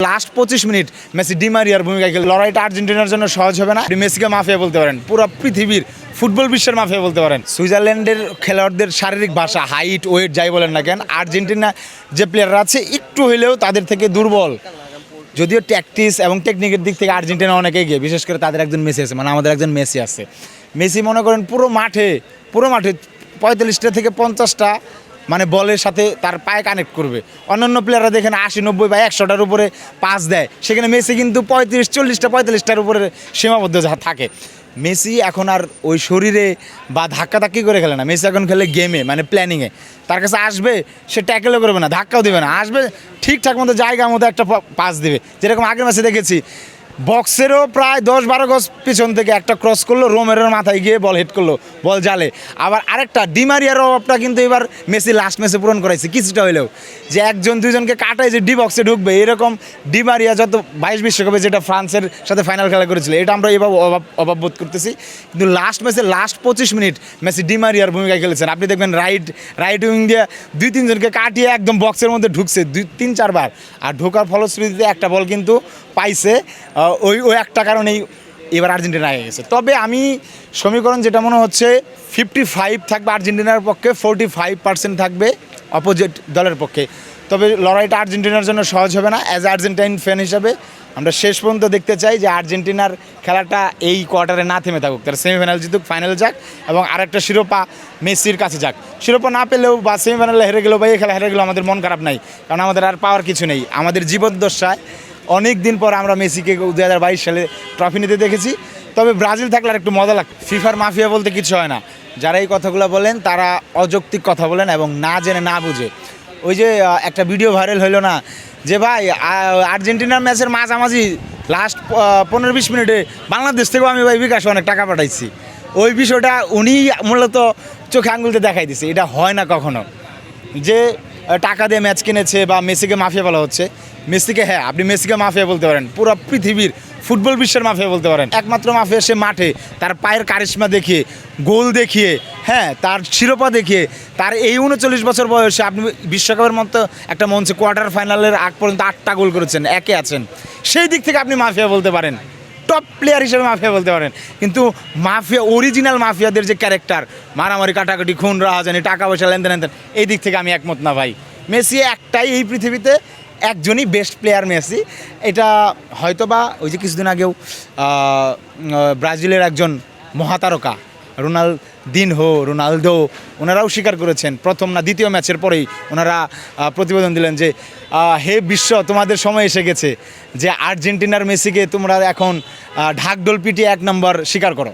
Last 25 minute Messi D মারিয়ার ভূমিকায় খেলে লড়াইটা আর্জেন্টিনার জন্য সহজ হবে না। মেসিকে মাফিয়া বলতে পারেন, পুরো পৃথিবীর ফুটবল বিশ্বের মাফিয়া বলতে পারেন। সুইজারল্যান্ডের খেলোয়াড়দের শারীরিক ভাষা, হাইট, ওয়েট যাই বলেন না কেন, আর্জেন্টিনা যে প্লেয়াররা আছে একটু হইলেও তাদের থেকে দুর্বল। যদিও ট্যাকটিক্স এবং টেকনিকের দিক থেকে আর্জেন্টিনা অনেক এগিয়ে, বিশেষ করে তাদের একজন মেসি আছে, মানে আমাদের একজন মেসি আছে। মেসি মনে করেন পুরো মাঠে 45টা থেকে 50টা মানে বলের সাথে তার পায়ে কানেক্ট করবে। অন্যান্য প্লেয়াররা দেখেন 80, 90 বা 100টার উপরে পাস দেয়, সেখানে মেসি কিন্তু 45টার উপরে সীমাবদ্ধ থাকে। মেসি এখন আর ওই শরীরে বা ধাক্কাধাক্কি করে খেলে না, মেসি এখন খেলে গেমে, মানে প্ল্যানিংয়ে। তার কাছে আসবে, সে ট্যাকেলও করবে না, ধাক্কাও দেবে না, আসবে ঠিকঠাক মতো জায়গার মতো একটা পাস দেবে। যেরকম আগের ম্যাচে দেখেছি, বক্সেরও প্রায় 10-12 গজ পিছন থেকে একটা ক্রস করলো, রোমেরোর মাথায় গিয়ে বল হেড করলো, বল জালে। আবার আরেকটা ডি মারিয়ার অভাবটা কিন্তু এবার মেসি লাস্ট ম্যাচে পূরণ করাইছে কিছুটা হইলেও, যে একজন দুইজনকে কাটায় যে ডি বক্সে ঢুকবে, এরকম ডি মারিয়া যত 22 বিশ্বকাপে যেটা ফ্রান্সের সাথে ফাইনাল খেলা করেছিল, এটা আমরা এভাবে অভাব বোধ করতেছি। কিন্তু লাস্ট ম্যাচে লাস্ট 25 মিনিট মেসি ডি মারিয়ার ভূমিকায় খেলেছেন। আপনি দেখবেন রাইট উইং দিয়ে 2-3 জনকে কাটিয়ে একদম বক্সের মধ্যে ঢুকছে 2-3-4 বার। আর ঢোকার ফলশ্রুতিতে একটা বল কিন্তু পাইছে, ওই একটা কারণেই এবার আর্জেন্টিনা আগে গেছে। তবে আমি সমীকরণ যেটা মনে হচ্ছে 55 থাকবে আর্জেন্টিনার পক্ষে, 45% থাকবে অপোজিট দলের পক্ষে। তবে লড়াইটা আর্জেন্টিনার জন্য সহজ হবে না। অ্যাজ আর্জেন্টাইন ফ্যান হিসাবে আমরা শেষ পর্যন্ত দেখতে চাই যে আর্জেন্টিনার খেলাটা এই কোয়ার্টারে না থেমে থাকুক, তারা সেমিফাইনাল জিতুক, ফাইনাল যাক এবং আরেকটা শিরোপা মেসির কাছে যাক। শিরোপা না পেলেও বা সেমিফাইনালে হেরে গেলেও বা এই খেলা হেরে গেলেও আমাদের মন খারাপ নাই, কারণ আমাদের আর পাওয়ার কিছু নেই। আমাদের জীবদ্দশায় অনেক দিন পর আমরা মেসিকে 2022 সালে ট্রফি নিতে দেখেছি। তবে ব্রাজিল থাকলে আর একটু মজা লাগতো। ফিফার মাফিয়া বলতে কিছু হয় না, যারা এই কথাগুলো বলেন তারা অযৌক্তিক কথা বলেন এবং না জেনে না বুঝে। ওই যে একটা ভিডিও ভাইরাল হইলো না, যে ভাই আর্জেন্টিনার ম্যাচের মাঝামাঝি লাস্ট 15-20 মিনিটে বাংলাদেশ থেকেও আমি ভাই বিকাশে অনেক টাকা পাঠাইছি। ওই বিষয়টা উনি মূলত চোখে আঙুলতে দেখাই দিছে। এটা হয় না কখনো যে টাকা দিয়ে ম্যাচ কিনেছে বা মেসিকে মাফিয়া বলা হচ্ছে। মেসিকে, হ্যাঁ আপনি মেসিকে মাফিয়া বলতে পারেন, পুরো পৃথিবীর ফুটবল বিশ্বের মাফিয়া বলতে পারেন। একমাত্র মাফিয়া সে মাঠে তার পায়ের কারিশমা দেখিয়ে, গোল দেখিয়ে, হ্যাঁ তার শিরোপা দেখিয়ে, তার এই 39 বছর বয়সে আপনি বিশ্বকাপের মতো একটা মঞ্চে কোয়ার্টার ফাইনালের আগ পর্যন্ত 8টা গোল করেছেন, একে আছেন। সেই দিক থেকে আপনি মাফিয়া বলতে পারেন, টপ প্লেয়ার হিসেবে মাফিয়া বলতে পারেন। কিন্তু মাফিয়া, অরিজিনাল মাফিয়াদের যে ক্যারেক্টার, মারামারি, কাটাকাটি, খুন, রাহাজানি, টাকা পয়সা লেনদেন, এই দিক থেকে আমি একমত না ভাই। মেসি একটাই এই পৃথিবীতে, একজনই বেস্ট প্লেয়ার মেসি। এটা হয়তো বা ওই যে কিছুদিন আগেও ব্রাজিলের একজন মহাতারকা রোনালদো ওনারাও স্বীকার করেছেন, প্রথম না দ্বিতীয় ম্যাচের পরেই ওনারা প্রতিবেদন দিলেন যে হে বিশ্ব, তোমাদের সময় এসে গেছে যে আর্জেন্টিনার মেসিকে তোমরা এখন ঢাকঢোল পিটিয়ে 1 নম্বর স্বীকার করো।